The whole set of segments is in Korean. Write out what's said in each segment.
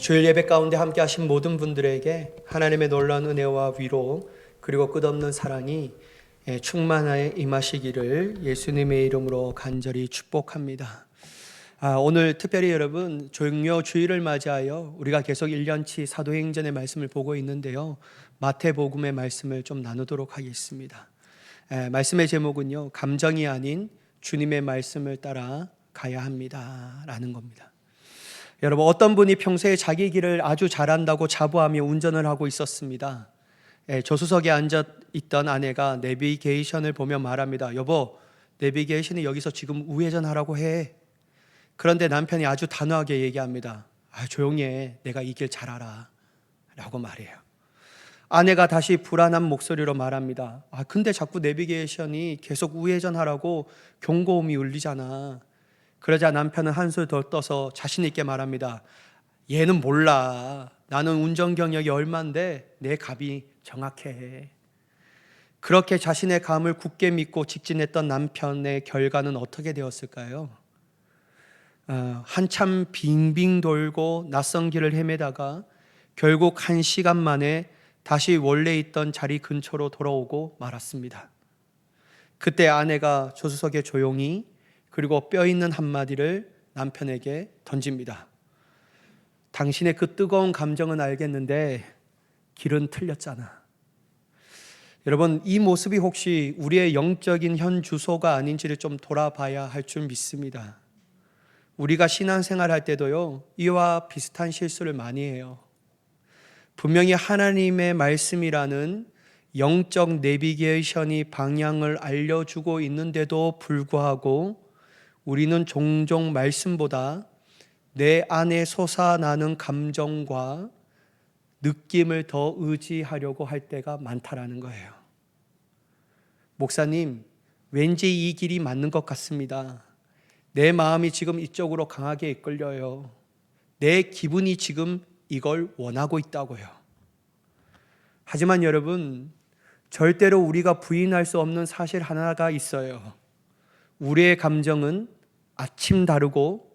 주일 예배 가운데 함께 하신 모든 분들에게 하나님의 놀라운 은혜와 위로 그리고 끝없는 사랑이 충만하게 임하시기를 예수님의 이름으로 간절히 축복합니다. 오늘 특별히 여러분 종료 주일을 맞이하여 우리가 계속 1년치 사도행전의 말씀을 보고 있는데요. 마태복음의 말씀을 좀 나누도록 하겠습니다. 말씀의 제목은요, 감정이 아닌 주님의 말씀을 따라 가야 합니다 라는 겁니다. 여러분, 어떤 분이 평소에 자기 길을 아주 잘한다고 자부하며 운전을 하고 있었습니다. 조수석에 앉아 있던 아내가 내비게이션을 보며 말합니다. 여보, 내비게이션이 여기서 지금 우회전하라고 해. 그런데 남편이 아주 단호하게 얘기합니다. 조용히 해. 내가 이 길 잘 알아 라고 말해요. 아내가 다시 불안한 목소리로 말합니다. 근데 자꾸 내비게이션이 계속 우회전하라고 경고음이 울리잖아. 그러자 남편은 한술 더 떠서 자신 있게 말합니다. 얘는 몰라. 나는 운전 경력이 얼만데 내 감이 정확해. 그렇게 자신의 감을 굳게 믿고 직진했던 남편의 결과는 어떻게 되었을까요? 한참 빙빙 돌고 낯선 길을 헤매다가 결국 1시간 만에 다시 원래 있던 자리 근처로 돌아오고 말았습니다. 그때 아내가 조수석에 조용히 그리고 뼈 있는 한마디를 남편에게 던집니다. 당신의 그 뜨거운 감정은 알겠는데 길은 틀렸잖아. 여러분, 이 모습이 혹시 우리의 영적인 현 주소가 아닌지를 좀 돌아봐야 할 줄 믿습니다. 우리가 신앙생활 할 때도요, 이와 비슷한 실수를 많이 해요. 분명히 하나님의 말씀이라는 영적 내비게이션이 방향을 알려주고 있는데도 불구하고 우리는 종종 말씀보다 내 안에 솟아나는 감정과 느낌을 더 의지하려고 할 때가 많다라는 거예요. 목사님, 왠지 이 길이 맞는 것 같습니다. 내 마음이 지금 이쪽으로 강하게 이끌려요. 내 기분이 지금 이걸 원하고 있다고요. 하지만 여러분, 절대로 우리가 부인할 수 없는 사실 하나가 있어요. 우리의 감정은 아침 다르고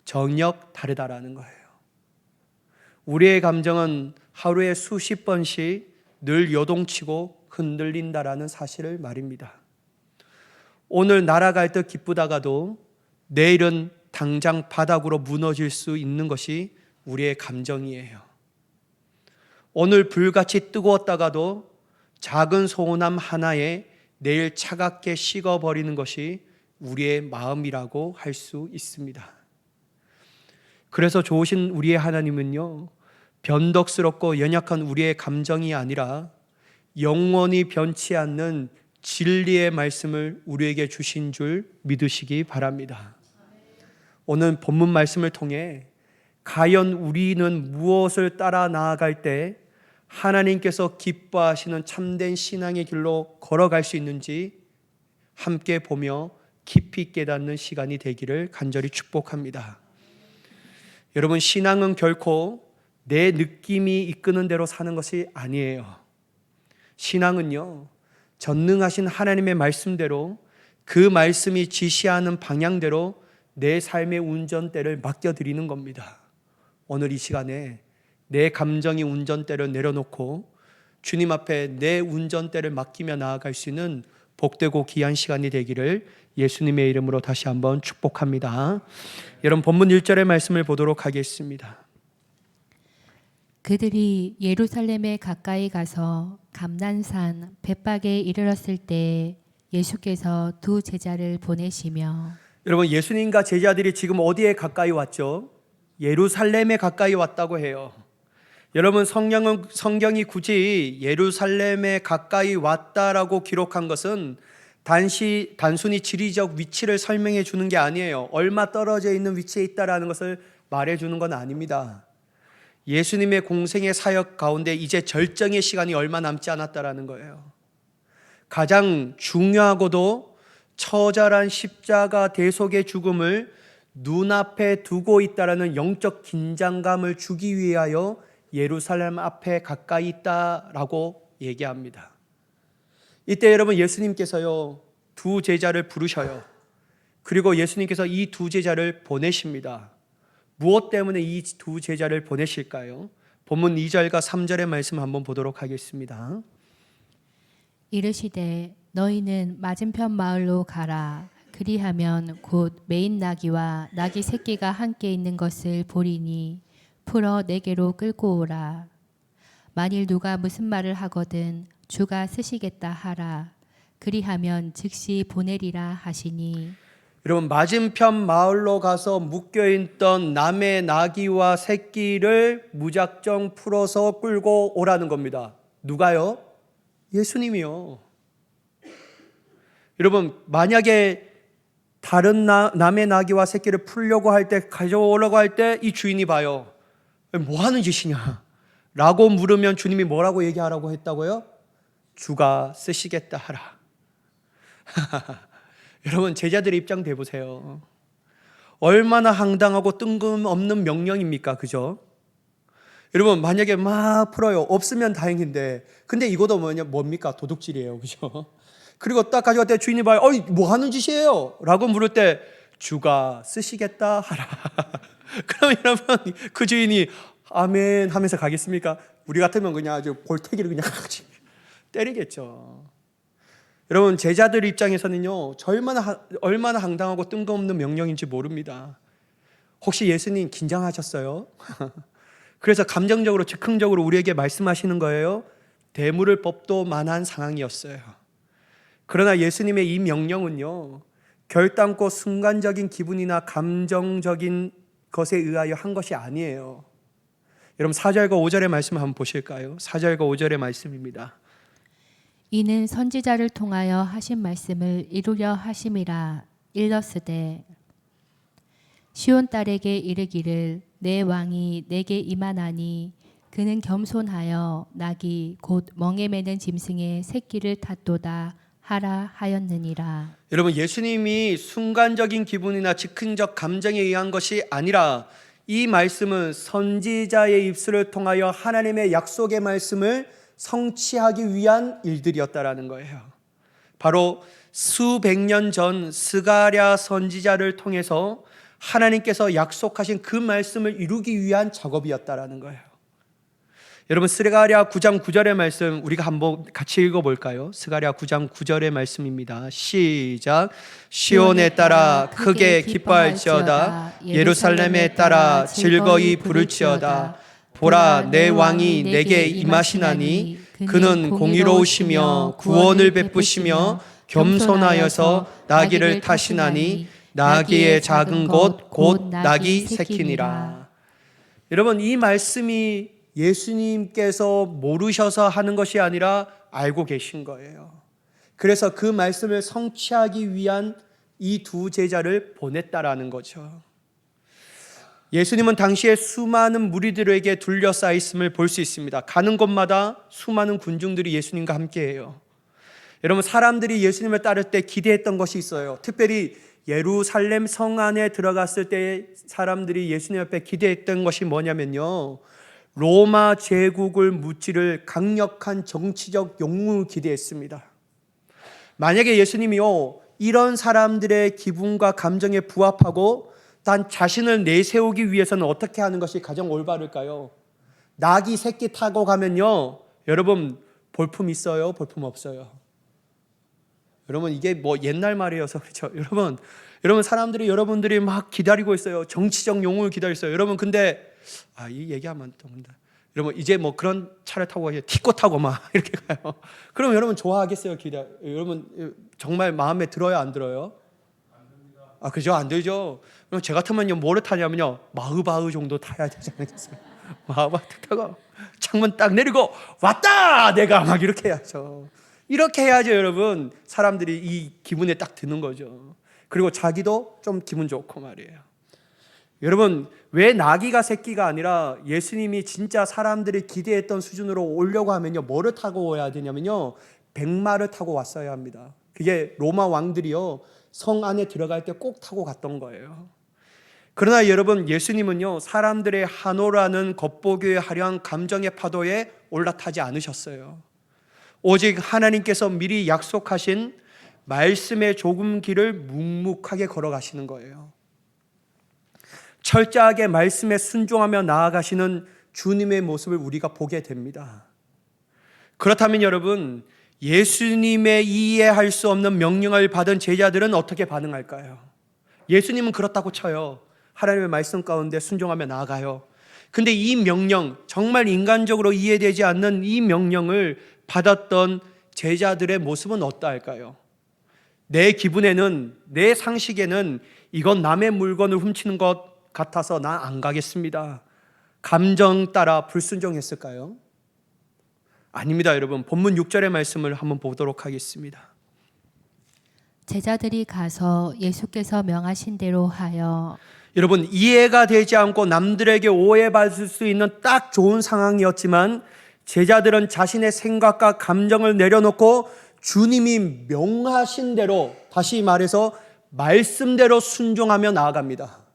저녁 다르다라는 거예요. 우리의 감정은 하루에 수십 번씩 늘 요동치고 흔들린다라는 사실을 말입니다. 오늘 날아갈 듯 기쁘다가도 내일은 당장 바닥으로 무너질 수 있는 것이 우리의 감정이에요. 오늘 불같이 뜨거웠다가도 작은 소원함 하나에 내일 차갑게 식어버리는 것이 우리의 마음이라고 할 수 있습니다. 그래서 좋으신 우리의 하나님은요, 변덕스럽고 연약한 우리의 감정이 아니라 영원히 변치 않는 진리의 말씀을 우리에게 주신 줄 믿으시기 바랍니다. 오늘 본문 말씀을 통해 과연 우리는 무엇을 따라 나아갈 때 하나님께서 기뻐하시는 참된 신앙의 길로 걸어갈 수 있는지 함께 보며 깊이 깨닫는 시간이 되기를 간절히 축복합니다. 여러분, 신앙은 결코 내 느낌이 이끄는 대로 사는 것이 아니에요. 신앙은요, 전능하신 하나님의 말씀대로 그 말씀이 지시하는 방향대로 내 삶의 운전대를 맡겨드리는 겁니다. 오늘 이 시간에 내 감정이 운전대를 내려놓고 주님 앞에 내 운전대를 맡기며 나아갈 수 있는 복되고 귀한 시간이 되기를 예수님의 이름으로 다시 한번 축복합니다. 여러분, 본문 1절의 말씀을 보도록 하겠습니다. 그들이 예루살렘에 가까이 가서 감난산 벳박에 이르렀을 때 예수께서 두 제자를 보내시며. 여러분, 예수님과 제자들이 지금 어디에 가까이 왔죠? 예루살렘에 가까이 왔다고 해요. 여러분, 성경이 굳이 예루살렘에 가까이 왔다라고 기록한 것은 단순히 지리적 위치를 설명해 주는 게 아니에요. 얼마 떨어져 있는 위치에 있다라는 것을 말해 주는 건 아닙니다. 예수님의 공생의 사역 가운데 이제 절정의 시간이 얼마 남지 않았다라는 거예요. 가장 중요하고도 처절한 십자가 대속의 죽음을 눈앞에 두고 있다라는 영적 긴장감을 주기 위하여 예루살렘 앞에 가까이 있다라고 얘기합니다. 이때 여러분, 예수님께서요, 두 제자를 부르셔요. 그리고 예수님께서 이 두 제자를 보내십니다. 무엇 때문에 이 두 제자를 보내실까요? 본문 2절과 3절의 말씀 한번 보도록 하겠습니다. 이르시되 너희는 맞은편 마을로 가라. 그리하면 곧 매인 나귀와 나귀 새끼가 함께 있는 것을 보리니 풀어 내게로 끌고 오라. 만일 누가 무슨 말을 하거든 주가 쓰시겠다 하라. 그리하면 즉시 보내리라 하시니. 여러분, 맞은편 마을로 가서 묶여있던 남의 나귀와 새끼를 무작정 풀어서 끌고 오라는 겁니다. 누가요? 예수님이요. 여러분, 만약에 다른 남의 나귀와 새끼를 풀려고 할 때, 가져오려고 할 때 이 주인이 봐요. 뭐 하는 짓이냐? 라고 물으면 주님이 뭐라고 얘기하라고 했다고요? 주가 쓰시겠다 하라. 여러분, 제자들의 입장 대보세요. 얼마나 황당하고 뜬금없는 명령입니까? 그죠? 여러분, 만약에 막 풀어요. 없으면 다행인데, 근데 이것도 뭡니까? 도둑질이에요. 그죠? 그리고 딱 가져갈 때 주인이 봐요. 뭐 하는 짓이에요? 라고 물을 때 주가 쓰시겠다 하라. 그러면 여러분, 그 주인이 아멘 하면서 가겠습니까? 우리 같으면 그냥 아주 볼태기를 그냥 때리겠죠. 여러분, 제자들 입장에서는요, 얼마나 황당하고 뜬금없는 명령인지 모릅니다. 혹시 예수님 긴장하셨어요? 그래서 감정적으로 즉흥적으로 우리에게 말씀하시는 거예요? 되물을 법도 만한 상황이었어요. 그러나 예수님의 이 명령은요, 결단코 순간적인 기분이나 감정적인 것에 의하여 한 것이 아니에요. 여러분, 4절과 5절의 말씀 한번 보실까요? 4절과 5절의 말씀입니다. 이는 선지자를 통하여 하신 말씀을 이루려 하심이라. 일렀으되 시온 딸에게 이르기를 내 왕이 내게 임하나니 그는 겸손하여 나귀 곧 멍에 매는 짐승의 새끼를 탔도다 하라 하였느니라. 여러분, 예수님이 순간적인 기분이나 즉흥적 감정에 의한 것이 아니라 이 말씀은 선지자의 입술을 통하여 하나님의 약속의 말씀을 성취하기 위한 일들이었다라는 거예요. 바로 수백 년 전 스가랴 선지자를 통해서 하나님께서 약속하신 그 말씀을 이루기 위한 작업이었다라는 거예요. 여러분, 스가랴 9장 9절의 말씀 우리가 한번 같이 읽어볼까요? 스가랴 9장 9절의 말씀입니다. 시작. 시온에 따라 크게 기뻐할지어다. 예루살렘에 따라 즐거이 부를지어다. 보라, 내 왕이 내게 임하시나니 그는 공의로우시며 구원을 베푸시며 겸손하여서 나귀를 타시나니 나귀의 작은 곳 곧 나귀 새끼니라. 여러분, 이 말씀이 예수님께서 모르셔서 하는 것이 아니라 알고 계신 거예요. 그래서 그 말씀을 성취하기 위한 이 두 제자를 보냈다라는 거죠. 예수님은 당시에 수많은 무리들에게 둘러싸여 있음을 볼 수 있습니다. 가는 곳마다 수많은 군중들이 예수님과 함께해요. 여러분, 사람들이 예수님을 따를 때 기대했던 것이 있어요. 특별히 예루살렘 성 안에 들어갔을 때 사람들이 예수님 앞에 기대했던 것이 뭐냐면요, 로마 제국을 무찌를 강력한 정치적 영웅을 기대했습니다. 만약에 예수님이요, 이런 사람들의 기분과 감정에 부합하고 단 자신을 내세우기 위해서는 어떻게 하는 것이 가장 올바를까요? 나귀 새끼 타고 가면요, 여러분, 볼품 있어요? 볼품 없어요? 여러분, 이게 뭐 옛날 말이어서 그렇죠. 여러분 사람들이 여러분들이 막 기다리고 있어요. 정치적 용을 기다리고 있어요. 여러분, 근데 이 얘기하면 안 됩니다. 여러분, 이제 뭐 그런 차를 타고 가요. 티코 타고 막 이렇게 가요. 그럼 여러분 좋아하겠어요? 여러분 정말 마음에 들어요? 안 들어요? 그죠? 안 되죠. 그럼 제 같으면요, 뭐를 타냐면요, 마흐바흐 정도 타야 되지 않겠어요? 마흐바흐 타고 창문 딱 내리고 왔다 내가 막 이렇게 해야죠. 이렇게 해야죠. 여러분, 사람들이 이 기분에 딱 드는 거죠. 그리고 자기도 좀 기분 좋고 말이에요. 여러분, 왜 나귀가 새끼가 아니라 예수님이 진짜 사람들이 기대했던 수준으로 오려고 하면요, 뭐를 타고 와야 되냐면요, 백마를 타고 왔어야 합니다. 그게 로마 왕들이요, 성 안에 들어갈 때 꼭 타고 갔던 거예요. 그러나 여러분, 예수님은요, 사람들의 한오라는 겉보기에 화려한 감정의 파도에 올라타지 않으셨어요. 오직 하나님께서 미리 약속하신 말씀의 좁은 길을 묵묵하게 걸어가시는 거예요. 철저하게 말씀에 순종하며 나아가시는 주님의 모습을 우리가 보게 됩니다. 그렇다면 여러분, 예수님의 이해할 수 없는 명령을 받은 제자들은 어떻게 반응할까요? 예수님은 그렇다고 쳐요. 하나님의 말씀 가운데 순종하며 나아가요. 근데 이 명령, 정말 인간적으로 이해되지 않는 이 명령을 받았던 제자들의 모습은 어떠할까요? 내 기분에는, 내 상식에는 이건 남의 물건을 훔치는 것 같아서 나 안 가겠습니다. 감정 따라 불순종했을까요? 아닙니다, 여러분. 본문 6절의 말씀을 한번 보도록 하겠습니다. 제자들이 가서 예수께서 명하신 대로 하여. 여러분, 이해가 되지 않고 남들에게 오해받을 수 있는 딱 좋은 상황이었지만 제자들은 자신의 생각과 감정을 내려놓고 주님이 명하신 대로, 다시 말해서 말씀대로 순종하며 나아갑니다.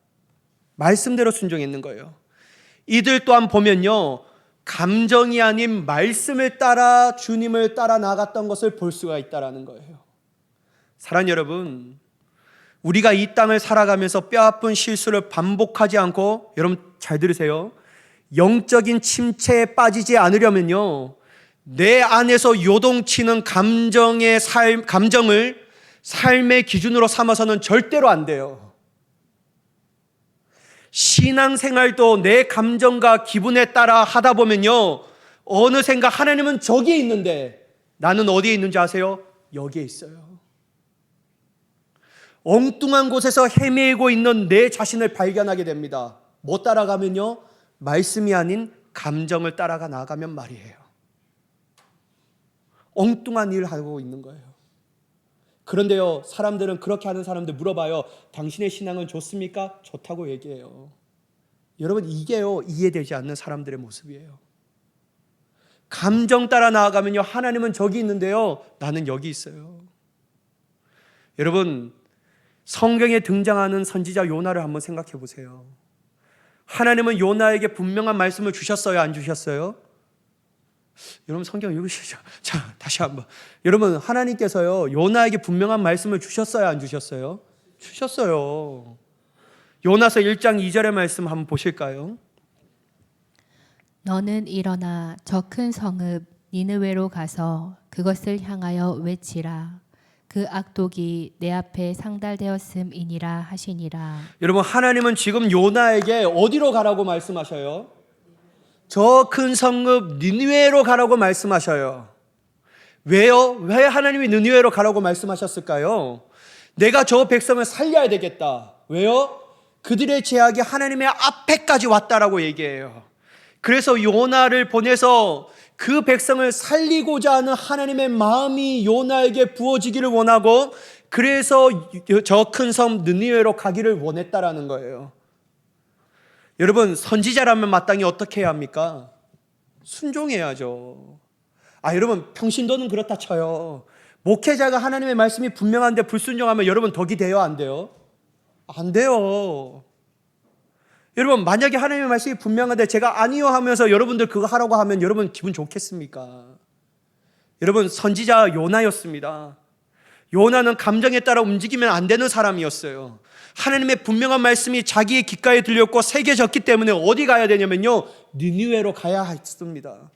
말씀대로 순종했는 거예요. 이들 또한 보면요, 감정이 아닌 말씀을 따라 주님을 따라 나갔던 것을 볼 수가 있다는 거예요. 사랑하는 여러분, 우리가 이 땅을 살아가면서 뼈아픈 실수를 반복하지 않고, 여러분 잘 들으세요, 영적인 침체에 빠지지 않으려면요, 내 안에서 요동치는 감정을 삶의 기준으로 삼아서는 절대로 안 돼요. 신앙생활도 내 감정과 기분에 따라 하다 보면요, 어느샌가 하나님은 저기에 있는데 나는 어디에 있는지 아세요? 여기에 있어요. 엉뚱한 곳에서 헤매고 있는 내 자신을 발견하게 됩니다. 뭐 따라가면요? 말씀이 아닌 감정을 따라가 나가면 말이에요. 엉뚱한 일을 하고 있는 거예요. 그런데요, 사람들은, 그렇게 하는 사람들 물어봐요. 당신의 신앙은 좋습니까? 좋다고 얘기해요. 여러분, 이게요, 이해되지 않는 사람들의 모습이에요. 감정 따라 나아가면요, 하나님은 저기 있는데요, 나는 여기 있어요. 여러분, 성경에 등장하는 선지자 요나를 한번 생각해 보세요. 하나님은 요나에게 분명한 말씀을 주셨어요, 안 주셨어요? 여러분 성경 읽으시죠. 자, 다시 한번. 여러분, 하나님께서요, 요나에게 분명한 말씀을 주셨어요, 안 주셨어요? 주셨어요. 요나서 1장 2절의 말씀 한번 보실까요? 너는 일어나 저 큰 성읍 니느웨로 가서 그것을 향하여 외치라. 그 악독이 내 앞에 상달되었음이니라 하시니라. 여러분, 하나님은 지금 요나에게 어디로 가라고 말씀하셔요? 저 큰 성읍 니느웨로 가라고 말씀하셔요. 왜요? 왜 하나님이 니느웨로 가라고 말씀하셨을까요? 내가 저 백성을 살려야 되겠다. 왜요? 그들의 죄악이 하나님의 앞에까지 왔다라고 얘기해요. 그래서 요나를 보내서 그 백성을 살리고자 하는 하나님의 마음이 요나에게 부어지기를 원하고, 그래서 저 큰 섬 느니웨로 가기를 원했다라는 거예요. 여러분, 선지자라면 마땅히 어떻게 해야 합니까? 순종해야죠. 여러분, 평신도는 그렇다 쳐요. 목회자가 하나님의 말씀이 분명한데 불순종하면 여러분 덕이 돼요, 안 돼요? 안 돼요. 여러분, 만약에 하나님의 말씀이 분명한데 제가 아니요 하면서 여러분들 그거 하라고 하면 여러분 기분 좋겠습니까? 여러분, 선지자 요나였습니다. 요나는 감정에 따라 움직이면 안 되는 사람이었어요. 하나님의 분명한 말씀이 자기의 귓가에 들렸고 새겨졌기 때문에 어디 가야 되냐면요, 니느웨로 가야 했습니다.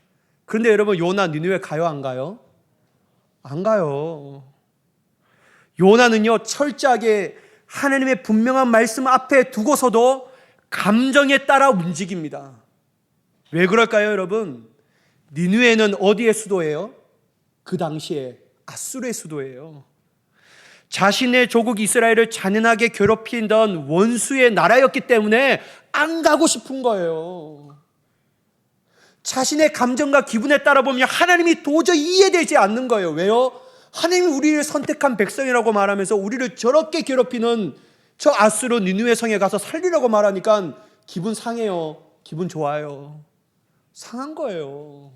그런데 여러분, 요나 니느웨 가요, 안 가요? 안 가요. 요나는요, 철저하게 하나님의 분명한 말씀 앞에 두고서도 감정에 따라 움직입니다. 왜 그럴까요, 여러분? 니느웨는 어디의 수도예요? 그 당시에 아수르의 수도예요. 자신의 조국 이스라엘을 잔인하게 괴롭히던 원수의 나라였기 때문에 안 가고 싶은 거예요. 자신의 감정과 기분에 따라 보면 하나님이 도저히 이해되지 않는 거예요. 왜요? 하나님이 우리를 선택한 백성이라고 말하면서 우리를 저렇게 괴롭히는 저 아수르 니느웨 성에 가서 살리라고 말하니까 기분 상해요? 기분 좋아요? 상한 거예요.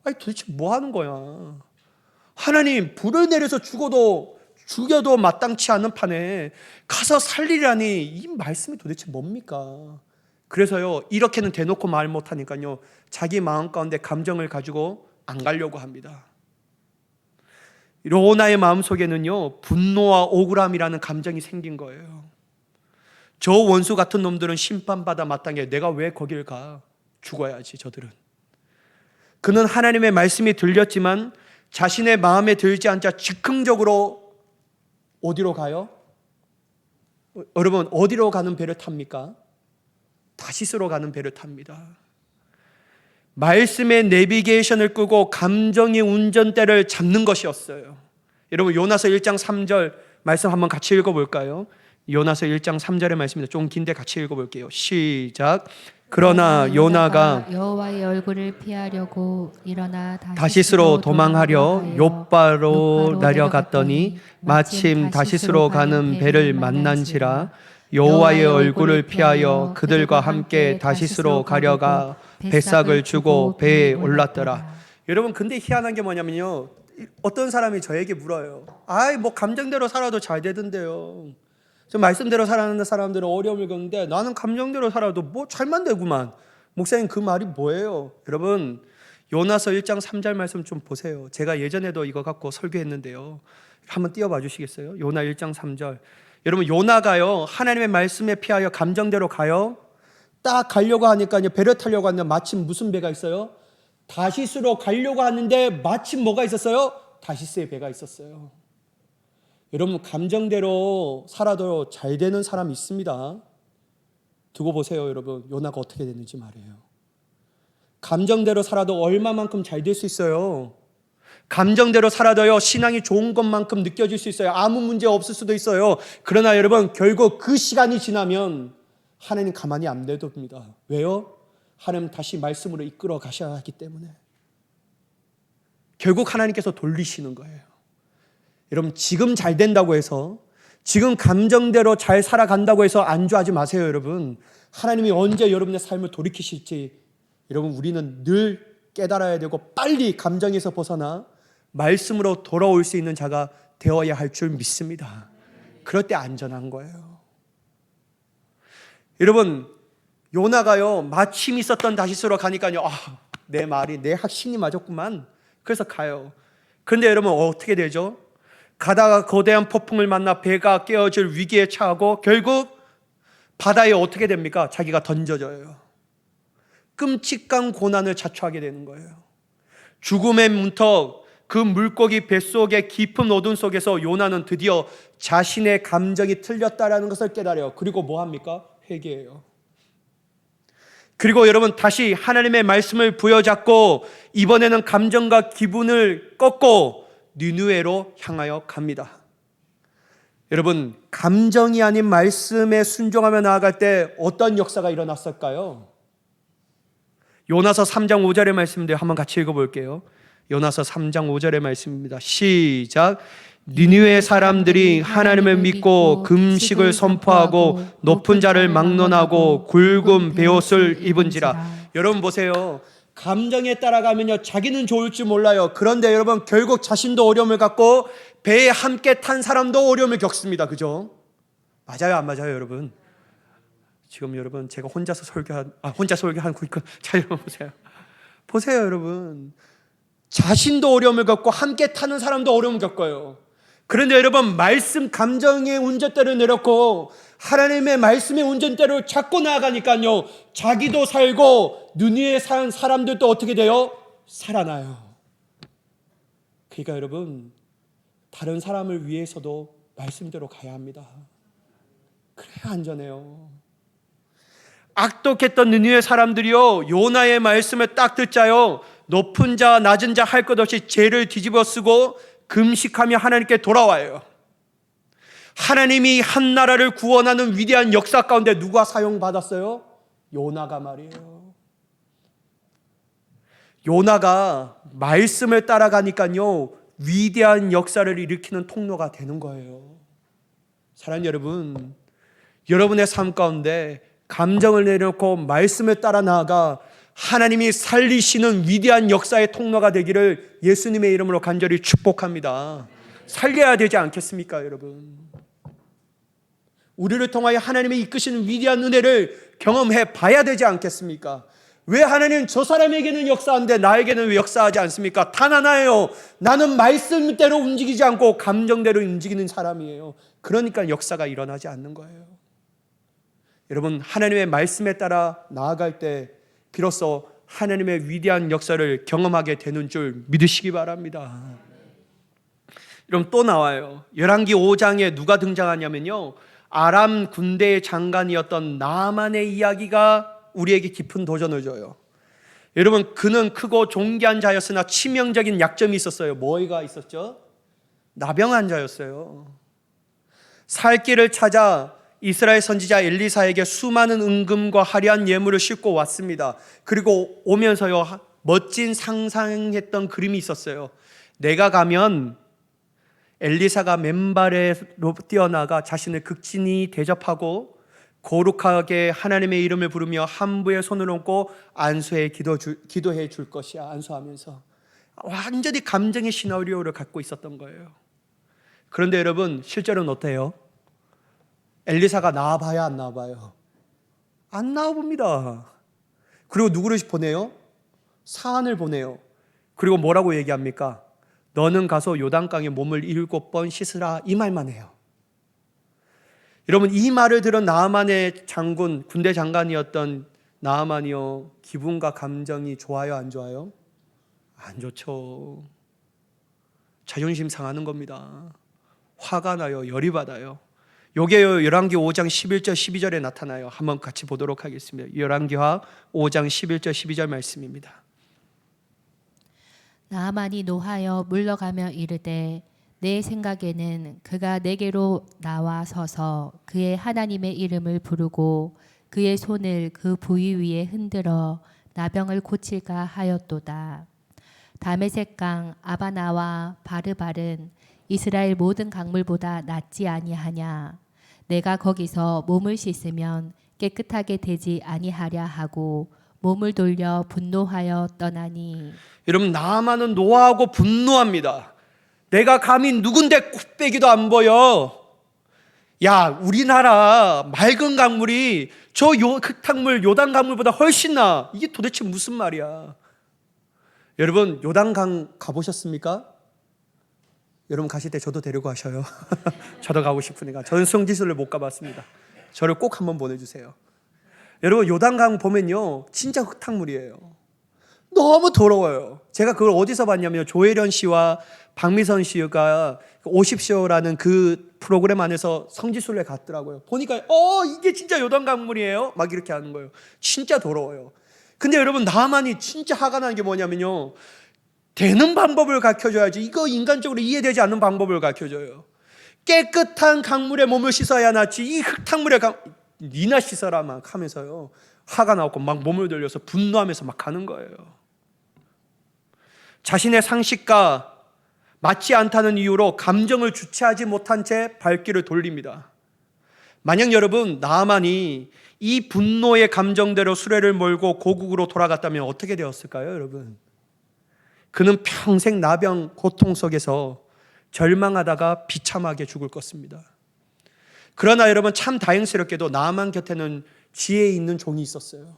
도대체 뭐 하는 거야? 하나님, 불을 내려서 죽여도 마땅치 않은 판에 가서 살리라니, 이 말씀이 도대체 뭡니까? 그래서요, 이렇게는 대놓고 말 못하니까요, 자기 마음 가운데 감정을 가지고 안 가려고 합니다. 요나의 마음속에는요, 분노와 억울함이라는 감정이 생긴 거예요. 저 원수 같은 놈들은 심판받아 마땅해. 내가 왜 거길 가? 죽어야지 저들은. 그는 하나님의 말씀이 들렸지만 자신의 마음에 들지 않자 즉흥적으로 어디로 가요? 여러분, 어디로 가는 배를 탑니까? 다시스로 가는 배를 탑니다. 말씀의 내비게이션을 끄고 감정의 운전대를 잡는 것이었어요. 여러분, 요나서 1장 3절 말씀 한번 같이 읽어볼까요? 요나서 1장 3절의 말씀입니다. 좀 긴데 같이 읽어볼게요. 시작. 그러나 요나가 여호와의 얼굴을 피하려고 일어나 다시스로 도망하려 욥바로 내려갔더니 마침 다시스로 가는 배를 만난지라. 여호와의 얼굴을 피하여 그들과 함께 다시스로 가려가 배삭을 주고 배에 올랐더라. 여러분, 근데 희한한 게 뭐냐면요, 어떤 사람이 저에게 물어요. 아이, 뭐 감정대로 살아도 잘 되던데요. 저 말씀대로 살아가는 사람들은 어려움을 겪는데 나는 감정대로 살아도 뭐 잘만 되구만. 목사님, 그 말이 뭐예요? 여러분, 요나서 1장 3절 말씀 좀 보세요. 제가 예전에도 이거 갖고 설교했는데요. 한번 띄워봐 주시겠어요? 요나 1장 3절. 여러분, 요나가요, 하나님의 말씀에 피하여 감정대로 가요. 딱 가려고 하니까요, 배를 타려고 하는데 마침 무슨 배가 있어요? 다시스로 가려고 하는데 마침 뭐가 있었어요? 다시스의 배가 있었어요. 여러분, 감정대로 살아도 잘 되는 사람 있습니다. 두고 보세요. 여러분, 요나가 어떻게 됐는지 말이에요. 감정대로 살아도 얼마만큼 잘 될 수 있어요. 감정대로 살아도요, 신앙이 좋은 것만큼 느껴질 수 있어요. 아무 문제 없을 수도 있어요. 그러나 여러분, 결국 그 시간이 지나면 하나님 가만히 안 냅둡니다. 왜요? 하나님 다시 말씀으로 이끌어 가셔야 하기 때문에. 결국 하나님께서 돌리시는 거예요. 여러분, 지금 잘 된다고 해서, 지금 감정대로 잘 살아간다고 해서 안주하지 마세요. 여러분, 하나님이 언제 여러분의 삶을 돌이키실지 여러분, 우리는 늘 깨달아야 되고 빨리 감정에서 벗어나 말씀으로 돌아올 수 있는 자가 되어야 할 줄 믿습니다. 그럴 때 안전한 거예요. 여러분, 요나가요, 마침 있었던 다시스로 가니까요, 내 말이, 내 확신이 맞았구만. 그래서 가요. 그런데 여러분, 어떻게 되죠? 가다가 거대한 폭풍을 만나 배가 깨어질 위기에 처하고 결국 바다에 어떻게 됩니까? 자기가 던져져요. 끔찍한 고난을 자초하게 되는 거예요. 죽음의 문턱, 그 물고기 뱃속의 깊은 어둠 속에서 요나는 드디어 자신의 감정이 틀렸다라는 것을 깨달아요. 그리고 뭐 합니까? 회개해요. 그리고 여러분, 다시 하나님의 말씀을 부여잡고 이번에는 감정과 기분을 꺾고 니느웨로 향하여 갑니다. 여러분, 감정이 아닌 말씀에 순종하며 나아갈 때 어떤 역사가 일어났을까요? 요나서 3장 5절의 말씀인데 한번 같이 읽어볼게요. 요나서 3장 5절의 말씀입니다. 시작. 니느웨 사람들이 하나님을 믿고 금식을 선포하고 높은 자를 막론하고 굵은 베옷을 입은지라. 여러분 보세요. 감정에 따라가면요, 자기는 좋을 줄 몰라요. 그런데 여러분, 결국 자신도 어려움을 갖고 배에 함께 탄 사람도 어려움을 겪습니다. 그죠? 맞아요, 안 맞아요, 여러분? 지금 여러분, 제가 혼자 설교하고 있고, 자, 여러분 보세요. 보세요, 여러분. 자신도 어려움을 겪고 함께 타는 사람도 어려움을 겪어요. 그런데 여러분, 말씀 감정의 운전대를 내렸고 하나님의 말씀의 운전대를 잡고 나아가니까요, 자기도 살고 눈 위에 산 사람들도 어떻게 돼요? 살아나요. 그러니까 여러분, 다른 사람을 위해서도 말씀대로 가야 합니다. 그래야 안전해요. 악독했던 느니웨 사람들이요, 요나의 말씀을 딱 듣자요, 높은 자 낮은 자 할 것 없이 죄를 뒤집어 쓰고 금식하며 하나님께 돌아와요. 하나님이 한 나라를 구원하는 위대한 역사 가운데 누가 사용받았어요? 요나가 말이에요. 요나가 말씀을 따라가니까요, 위대한 역사를 일으키는 통로가 되는 거예요. 사랑하는 여러분, 여러분의 삶 가운데 감정을 내려놓고 말씀을 따라 나아가 하나님이 살리시는 위대한 역사의 통로가 되기를 예수님의 이름으로 간절히 축복합니다. 살려야 되지 않겠습니까, 여러분? 우리를 통하여 하나님의 이끄시는 위대한 은혜를 경험해 봐야 되지 않겠습니까? 왜 하나님 저 사람에게는 역사하는데 나에게는 왜 역사하지 않습니까? 단 하나예요. 나는 말씀대로 움직이지 않고 감정대로 움직이는 사람이에요. 그러니까 역사가 일어나지 않는 거예요. 여러분, 하나님의 말씀에 따라 나아갈 때 비로소 하나님의 위대한 역사를 경험하게 되는 줄 믿으시기 바랍니다. 여러분, 또 나와요. 열왕기 5장에 누가 등장하냐면요, 아람 군대의 장관이었던 나아만의 이야기가 우리에게 깊은 도전을 줘요. 여러분, 그는 크고 존귀한 자였으나 치명적인 약점이 있었어요. 뭐가 있었죠? 나병한 자였어요. 살 길을 찾아 이스라엘 선지자 엘리사에게 수많은 은금과 화려한 예물을 싣고 왔습니다. 그리고 오면서요, 멋진 상상했던 그림이 있었어요. 내가 가면 엘리사가 맨발로 뛰어나가 자신을 극진히 대접하고 거룩하게 하나님의 이름을 부르며 한부에 손을 얹고 안수해 기도해 줄 것이야. 안수하면서 완전히 감정의 시나리오를 갖고 있었던 거예요. 그런데 여러분, 실제로는 어때요? 엘리사가 나와봐야 안 나와봐요? 안 나와봅니다. 그리고 누구를 보내요? 사안을 보내요. 그리고 뭐라고 얘기합니까? 너는 가서 요단강에 몸을 7번 씻으라, 이 말만 해요. 여러분, 이 말을 들은 나아만의 장군, 군대 장관이었던 나아만이요, 기분과 감정이 좋아요, 안 좋아요? 안 좋죠. 자존심 상하는 겁니다. 화가 나요. 열이 받아요. 요게요, 열왕기 5장 11절 12절에 나타나요. 한번 같이 보도록 하겠습니다. 열왕기하 5장 11절 12절 말씀입니다. 나아만이 노하여 물러가며 이르되 내 생각에는 그가 내게로 나와 서서 그의 하나님의 이름을 부르고 그의 손을 그 부위 위에 흔들어 나병을 고칠까 하였도다. 다메섹강 아바나와 바르발은 이스라엘 모든 강물보다 낫지 아니하냐. 내가 거기서 몸을 씻으면 깨끗하게 되지 아니하랴 하고 몸을 돌려 분노하여 떠나니. 여러분, 나아만은 노하고 분노합니다. 내가 감히 누군데 콧배기도 안 보여. 야, 우리나라 맑은 강물이 저 흙탕물 요단 강물보다 훨씬 나. 이게 도대체 무슨 말이야? 여러분, 요단강 가보셨습니까? 여러분 가실 때 저도 데리고 가셔요. 저도 가고 싶으니까. 저는 성지순례 못 가봤습니다. 저를 꼭 한번 보내주세요. 여러분, 요단강 보면요, 진짜 흙탕물이에요. 너무 더러워요. 제가 그걸 어디서 봤냐면 조혜련 씨와 박미선 씨가 50쇼라는 그 프로그램 안에서 성지순례 갔더라고요. 보니까 이게 진짜 요단강물이에요? 막 이렇게 하는 거예요. 진짜 더러워요. 근데 여러분, 나만이 진짜 화가 나는 게 뭐냐면요, 되는 방법을 가르쳐줘야지. 이거 인간적으로 이해되지 않는 방법을 가르쳐줘요. 깨끗한 강물에 몸을 씻어야 낫지, 이 흙탕물에 니나 씻어라 막 하면서요, 화가 나고 막 몸을 돌려서 분노하면서 막 가는 거예요. 자신의 상식과 맞지 않다는 이유로 감정을 주체하지 못한 채 발길을 돌립니다. 만약 여러분, 나아만이 이 분노의 감정대로 수레를 몰고 고국으로 돌아갔다면 어떻게 되었을까요, 여러분? 그는 평생 나병 고통 속에서 절망하다가 비참하게 죽을 것입니다. 그러나 여러분, 참 다행스럽게도 나아만 곁에는 지혜 있는 종이 있었어요.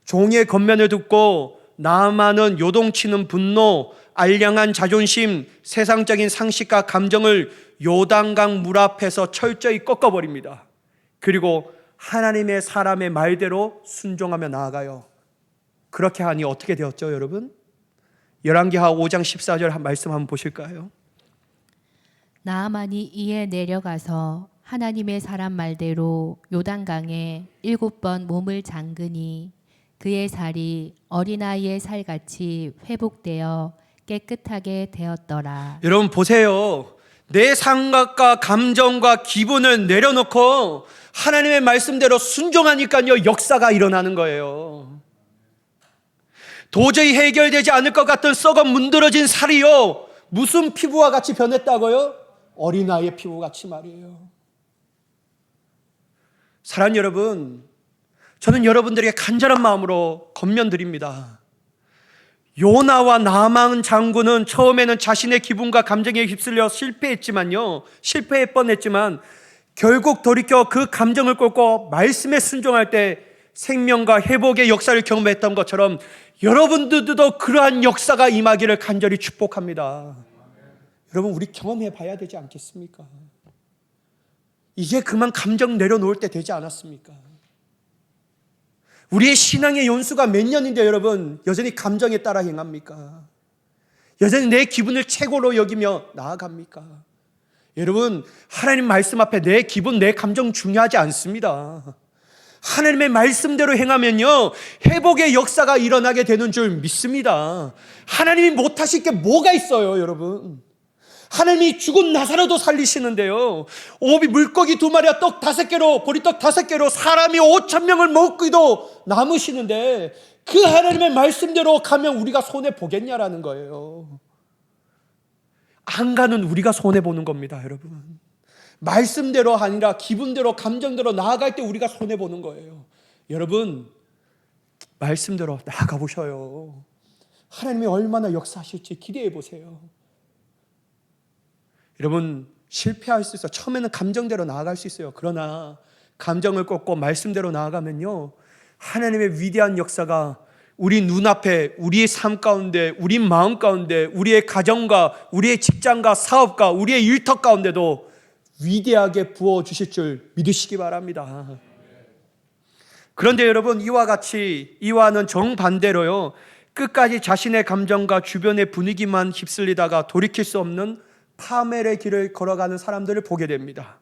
종의 겉면을 듣고 나아만은 요동치는 분노, 알량한 자존심, 세상적인 상식과 감정을 요단강 물 앞에서 철저히 꺾어버립니다. 그리고 하나님의 사람의 말대로 순종하며 나아가요. 그렇게 하니 어떻게 되었죠, 여러분? 열왕기하 5장 14절 말씀 한번 보실까요? 나아만이 이에 내려가서 하나님의 사람 말대로 요단강에 7번 몸을 잠그니 그의 살이 어린아이의 살같이 회복되어 깨끗하게 되었더라. 여러분 보세요. 내 생각과 감정과 기분을 내려놓고 하나님의 말씀대로 순종하니까요, 역사가 일어나는 거예요. 도저히 해결되지 않을 것 같은 썩어 문드러진 살이요, 무슨 피부와 같이 변했다고요? 어린아이의 피부같이 말이에요. 사랑하는 여러분, 저는 여러분들에게 간절한 마음으로 권면드립니다. 요나와 나아만 장군은 처음에는 자신의 기분과 감정에 휩쓸려 실패할 뻔했지만 결국 돌이켜 그 감정을 꺾고 말씀에 순종할 때 생명과 회복의 역사를 경험했던 것처럼 여러분들도 그러한 역사가 임하기를 간절히 축복합니다. 여러분, 우리 경험해 봐야 되지 않겠습니까? 이제 그만 감정 내려놓을 때 되지 않았습니까? 우리의 신앙의 연수가 몇 년인데 여러분 여전히 감정에 따라 행합니까? 여전히 내 기분을 최고로 여기며 나아갑니까? 여러분, 하나님 말씀 앞에 내 기분, 내 감정 중요하지 않습니다. 하나님의 말씀대로 행하면요, 회복의 역사가 일어나게 되는 줄 믿습니다. 하나님이 못하실 게 뭐가 있어요, 여러분? 하나님이 죽은 나사로도 살리시는데요, 오비 물고기 2마리와 떡 5개로, 보리떡 5개로 사람이 5,000명을 먹기도 남으시는데 그 하나님의 말씀대로 가면 우리가 손해보겠냐라는 거예요. 안 가는 우리가 손해보는 겁니다, 여러분. 말씀대로 아니라 기분대로 감정대로 나아갈 때 우리가 손해보는 거예요. 여러분, 말씀대로 나아가 보셔요. 하나님이 얼마나 역사하실지 기대해 보세요. 여러분, 실패할 수 있어요. 처음에는 감정대로 나아갈 수 있어요. 그러나 감정을 꺾고 말씀대로 나아가면요, 하나님의 위대한 역사가 우리 눈앞에, 우리의 삶 가운데, 우리 마음 가운데, 우리의 가정과 우리의 직장과 사업과 우리의 일터 가운데도 위대하게 부어주실 줄 믿으시기 바랍니다. 그런데 여러분, 이와는 정반대로요, 끝까지 자신의 감정과 주변의 분위기만 휩쓸리다가 돌이킬 수 없는 파멸의 길을 걸어가는 사람들을 보게 됩니다.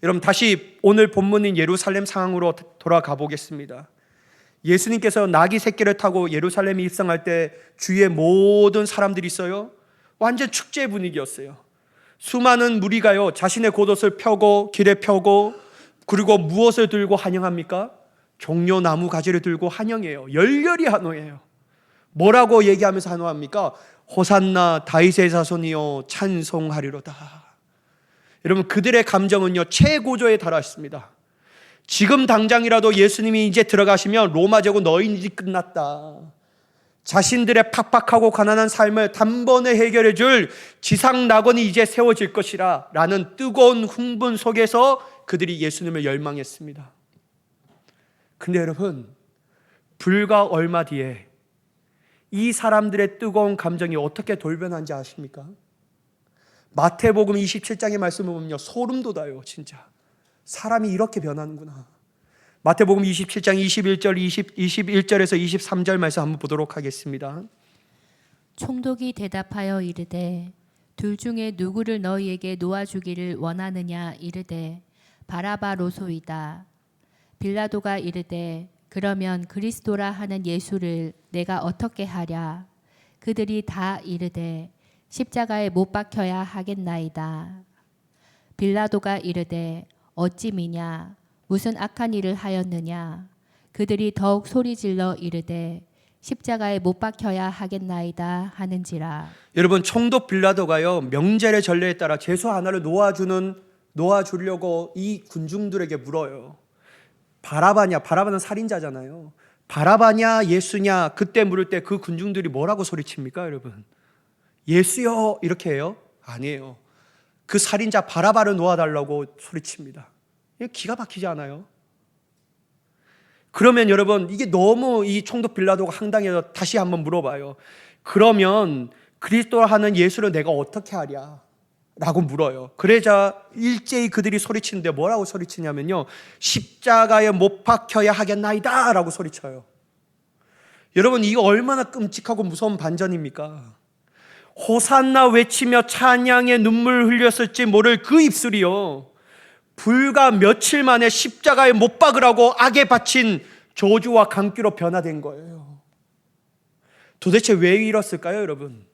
여러분, 다시 오늘 본문인 예루살렘 상황으로 돌아가 보겠습니다. 예수님께서 나귀 새끼를 타고 예루살렘에 입성할 때 주위에 모든 사람들이 있어요. 완전 축제 분위기였어요. 수많은 무리가요, 자신의 겉옷을 펴고 길에 펴고, 그리고 무엇을 들고 환영합니까? 종려 나무 가지를 들고 환영해요. 열렬히 환호해요. 뭐라고 얘기하면서 환호합니까? 호산나 다윗의 자손이여 찬송하리로다. 여러분, 그들의 감정은요 최고조에 달했습니다. 지금 당장이라도 예수님이 이제 들어가시면 로마 제국 너희 일이 끝났다. 자신들의 팍팍하고 가난한 삶을 단번에 해결해 줄 지상 낙원이 이제 세워질 것이라 라는 뜨거운 흥분 속에서 그들이 예수님을 열망했습니다. 근데 여러분, 불과 얼마 뒤에 이 사람들의 뜨거운 감정이 어떻게 돌변한지 아십니까? 마태복음 27장의 말씀을 보면요, 소름 돋아요. 진짜 사람이 이렇게 변하는구나. 마태복음 27장 21절에서 23절 말씀 한번 보도록 하겠습니다. 총독이 대답하여 이르되 둘 중에 누구를 너희에게 놓아주기를 원하느냐 이르되 바라바로소이다. 빌라도가 이르되 그러면 그리스도라 하는 예수를 내가 어떻게 하랴? 그들이 다 이르되 십자가에 못 박혀야 하겠나이다. 빌라도가 이르되 어찌 미냐? 무슨 악한 일을 하였느냐? 그들이 더욱 소리질러 이르되 십자가에 못 박혀야 하겠나이다 하는지라. 여러분, 총독 빌라도가요, 명절의 전례에 따라 제수 하나를 놓아주려고 이 군중들에게 물어요. 바라바냐? 바라바는 살인자잖아요. 바라바냐 예수냐? 그때 물을 때 그 군중들이 뭐라고 소리칩니까, 여러분? 예수요 이렇게 해요? 아니에요. 그 살인자 바라바를 놓아달라고 소리칩니다. 이게 기가 막히지 않아요? 그러면 여러분, 이게 너무 이 총독 빌라도가 황당해서 다시 한번 물어봐요. 그러면 그리스도라 하는 예수를 내가 어떻게 하랴? 라고 물어요. 그러자 일제히 그들이 소리치는데 뭐라고 소리치냐면요, 십자가에 못 박혀야 하겠나이다 라고 소리쳐요. 여러분, 이거 얼마나 끔찍하고 무서운 반전입니까? 호산나 외치며 찬양의 눈물 흘렸을지 모를 그 입술이요, 불과 며칠 만에 십자가에 못 박으라고 악에 바친 저주와 강귀로 변화된 거예요. 도대체 왜 이랬을까요, 여러분?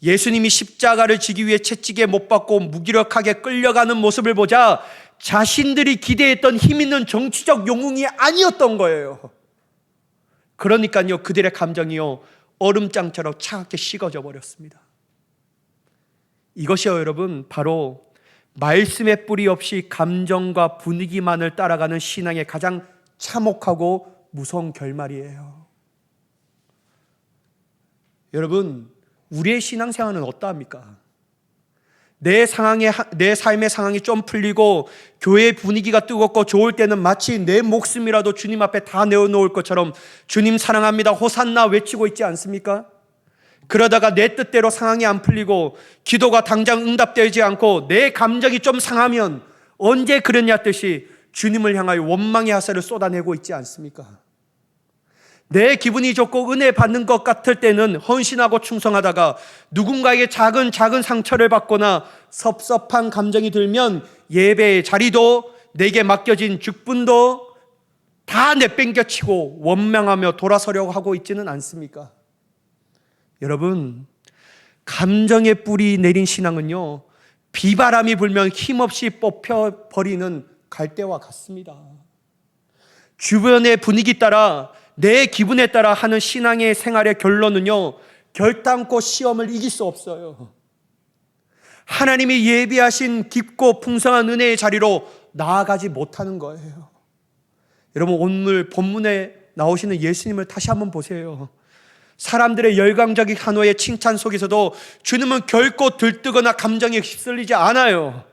예수님이 십자가를 지기 위해 채찍에 못 박고 무기력하게 끌려가는 모습을 보자 자신들이 기대했던 힘있는 정치적 영웅이 아니었던 거예요. 그러니까요, 그들의 감정이요 얼음장처럼 차갑게 식어져 버렸습니다. 이것이요, 여러분, 바로 말씀의 뿌리 없이 감정과 분위기만을 따라가는 신앙의 가장 참혹하고 무서운 결말이에요. 여러분, 우리의 신앙생활은 어떠합니까? 내 삶의 상황이 좀 풀리고 교회의 분위기가 뜨겁고 좋을 때는 마치 내 목숨이라도 주님 앞에 다 내어놓을 것처럼 주님 사랑합니다 호산나 외치고 있지 않습니까? 그러다가 내 뜻대로 상황이 안 풀리고 기도가 당장 응답되지 않고 내 감정이 좀 상하면 언제 그랬냐 뜻이 주님을 향하여 원망의 화살을 쏟아내고 있지 않습니까? 내 기분이 좋고 은혜 받는 것 같을 때는 헌신하고 충성하다가 누군가에게 작은 상처를 받거나 섭섭한 감정이 들면 예배의 자리도 내게 맡겨진 직분도 다 내팽겨치고 원망하며 돌아서려고 하고 있지는 않습니까? 여러분, 감정의 뿌리 내린 신앙은요, 비바람이 불면 힘없이 뽑혀버리는 갈대와 같습니다. 주변의 분위기 따라 내 기분에 따라 하는 신앙의 생활의 결론은요, 결단코 시험을 이길 수 없어요. 하나님이 예비하신 깊고 풍성한 은혜의 자리로 나아가지 못하는 거예요. 여러분, 오늘 본문에 나오시는 예수님을 다시 한번 보세요. 사람들의 열광적인 한호의 칭찬 속에서도 주님은 결코 들뜨거나 감정에 휩쓸리지 않아요.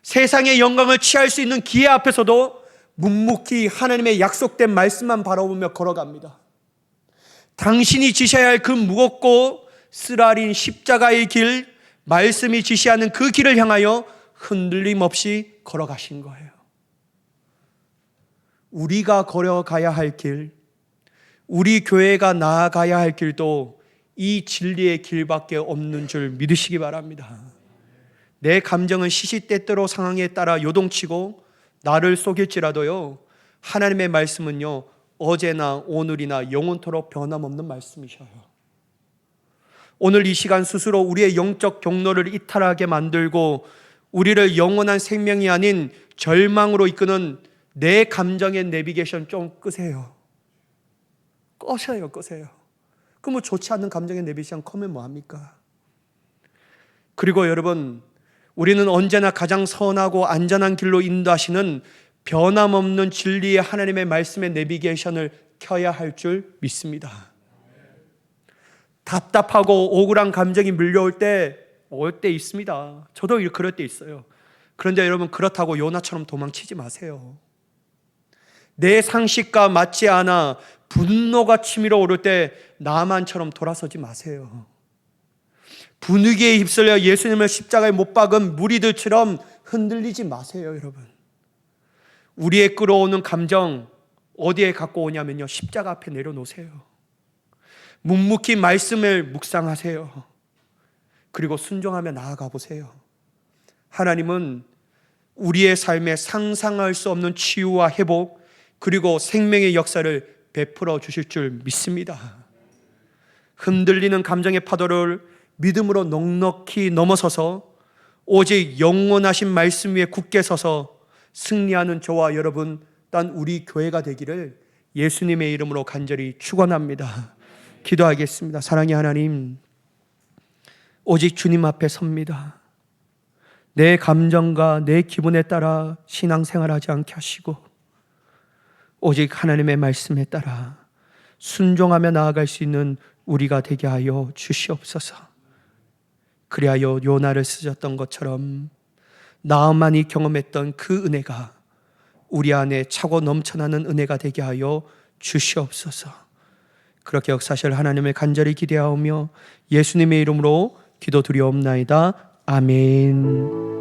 세상의 영광을 취할 수 있는 기회 앞에서도 묵묵히 하나님의 약속된 말씀만 바라보며 걸어갑니다. 당신이 지셔야 할 그 무겁고 쓰라린 십자가의 길, 말씀이 지시하는 그 길을 향하여 흔들림 없이 걸어가신 거예요. 우리가 걸어가야 할 길, 우리 교회가 나아가야 할 길도 이 진리의 길밖에 없는 줄 믿으시기 바랍니다. 내 감정은 시시때때로 상황에 따라 요동치고 나를 속일지라도요, 하나님의 말씀은요, 어제나 오늘이나 영원토록 변함없는 말씀이셔요. 오늘 이 시간 스스로 우리의 영적 경로를 이탈하게 만들고 우리를 영원한 생명이 아닌 절망으로 이끄는 내 감정의 내비게이션 좀 끄세요. 끄세요. 그럼 뭐 좋지 않은 감정의 내비게이션 켜면 뭐합니까? 그리고 여러분, 우리는 언제나 가장 선하고 안전한 길로 인도하시는 변함없는 진리의 하나님의 말씀의 내비게이션을 켜야 할 줄 믿습니다. 답답하고 억울한 감정이 밀려올 때 올 때 있습니다. 저도 그럴 때 있어요. 그런데 여러분, 그렇다고 요나처럼 도망치지 마세요. 내 상식과 맞지 않아 분노가 치밀어 오를 때 나만처럼 돌아서지 마세요. 분위기에 휩쓸려 예수님을 십자가에 못 박은 무리들처럼 흔들리지 마세요, 여러분. 우리의 끌어오는 감정 어디에 갖고 오냐면요, 십자가 앞에 내려놓으세요. 묵묵히 말씀을 묵상하세요. 그리고 순종하며 나아가 보세요. 하나님은 우리의 삶에 상상할 수 없는 치유와 회복, 그리고 생명의 역사를 베풀어 주실 줄 믿습니다. 흔들리는 감정의 파도를 믿음으로 넉넉히 넘어서서 오직 영원하신 말씀 위에 굳게 서서 승리하는 저와 여러분, 딴 우리 교회가 되기를 예수님의 이름으로 간절히 축원합니다. 기도하겠습니다. 사랑의 하나님, 오직 주님 앞에 섭니다. 내 감정과 내 기분에 따라 신앙생활하지 않게 하시고 오직 하나님의 말씀에 따라 순종하며 나아갈 수 있는 우리가 되게 하여 주시옵소서. 그리하여 요나를 쓰셨던 것처럼 나만이 경험했던 그 은혜가 우리 안에 차고 넘쳐나는 은혜가 되게 하여 주시옵소서. 그렇게 역사하실 하나님을 간절히 기대하오며 예수님의 이름으로 기도드리옵나이다. 아멘.